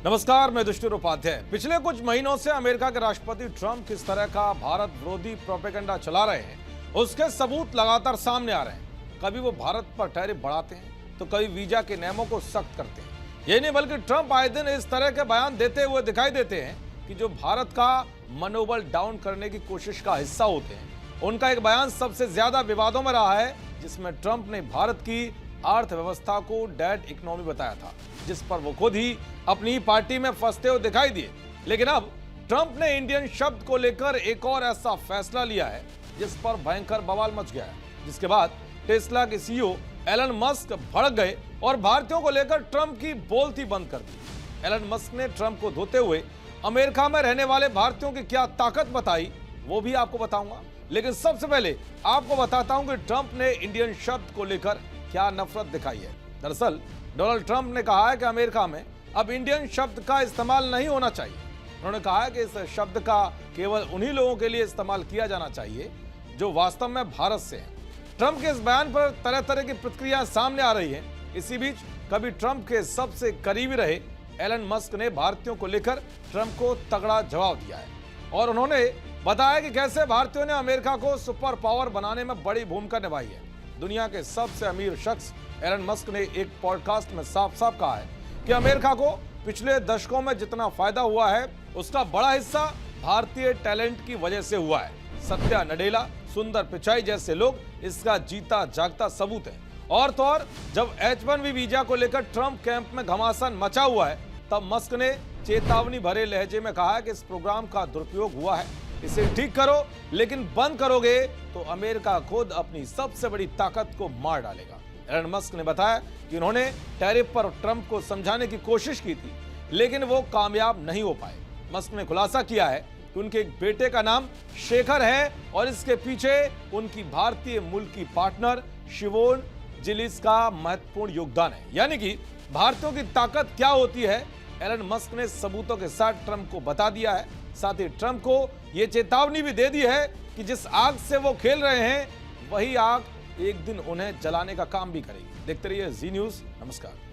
नमस्कार, मैं दुष्टुर उपाध्याय। पिछले कुछ महीनों से अमेरिका के राष्ट्रपति ट्रंप किस तरह का भारत विरोधी प्रोपेगेंडा चला रहे हैं, उसके सबूत लगातार सामने आ रहे हैं। कभी वो भारत पर टैरिफ बढ़ाते हैं तो कभी वीजा के नियमों को सख्त करते हैं। यही नहीं बल्कि ट्रंप आए दिन इस तरह के बयान देते हुए दिखाई देते हैं कि जो भारत का मनोबल डाउन करने की कोशिश का हिस्सा होते हैं। उनका एक बयान सबसे ज्यादा विवादों में रहा है, जिसमें ट्रंप ने भारत की अर्थव्यवस्था को डेड इकोनॉमी बताया था, जिस पर वो खुद ही अपनी पार्टी में फंसते हुए दिखाई दिए। लेकिन अब ट्रंप ने इंडियन शब्द को लेकर एक और ऐसा फैसला लिया है जिस पर भयंकर बवाल मच गया है, जिसके बाद टेस्ला के सीईओ एलन मस्क भड़क गए और भारतीयों को लेकर ट्रंप की बोलती बंद कर दी। एलन मस्क ने ट्रंप को धोते हुए अमेरिका में रहने वाले भारतीयों की क्या ताकत बताई, वो भी आपको बताऊंगा। लेकिन सबसे पहले आपको बताता हूं कि ट्रंप ने इंडियन शब्द को लेकर क्या नफरत दिखाई है। दरअसल डोनाल्ड ट्रंप ने कहा है कि अमेरिका में अब इंडियन शब्द का इस्तेमाल नहीं होना चाहिए। उन्होंने कहा है कि इस शब्द का केवल उन्हीं लोगों के लिए इस्तेमाल किया जाना चाहिए जो वास्तव में भारत से हैं। ट्रंप के इस बयान पर तरह तरह की प्रतिक्रियाएं सामने आ रही हैं। इसी बीच कभी ट्रंप के सबसे करीबी रहे एलन मस्क ने भारतीयों को लेकर ट्रंप को तगड़ा जवाब दिया है और उन्होंने बताया कि कैसे भारतीयों ने अमेरिका को सुपर पावर बनाने में बड़ी भूमिका निभाई है। दुनिया के सबसे अमीर शख्स एलन मस्क ने एक पॉडकास्ट में साफ साफ कहा है कि अमेरिका को पिछले दशकों में जितना फायदा हुआ है उसका बड़ा हिस्सा भारतीय टैलेंट की वजह से हुआ है। सत्या नडेला, सुंदर पिचाई जैसे लोग इसका जीता जागता सबूत है। और तो और जब H-1B वीजा को लेकर ट्रंप कैंप में घमासान मचा हुआ है, तब मस्क ने चेतावनी भरे लहजे में कहा है कि इस प्रोग्राम का दुरुपयोग हुआ है, इसे ठीक करो, लेकिन बंद करोगे तो अमेरिका खुद अपनी सबसे बड़ी ताकत को मार डालेगा। एलन मस्क ने बताया कि उन्होंने टैरिफ पर ट्रंप को समझाने की कोशिश की थी, लेकिन वो कामयाब नहीं हो पाए। मस्क ने खुलासा किया है कि उनके एक बेटे का नाम शेखर है और इसके पीछे उनकी भारतीय मूल की पार्टनर शिवोन जिलिस का महत्वपूर्ण योगदान है। यानी कि भारतीयों की ताकत क्या होती है, एलन मस्क ने सबूतों के साथ ट्रंप को बता दिया है। साथ ही ट्रंप को यह चेतावनी भी दे दी है कि जिस आग से वो खेल रहे हैं वही आग एक दिन उन्हें जलाने का काम भी करेगी। देखते रहिए जी न्यूज़। नमस्कार।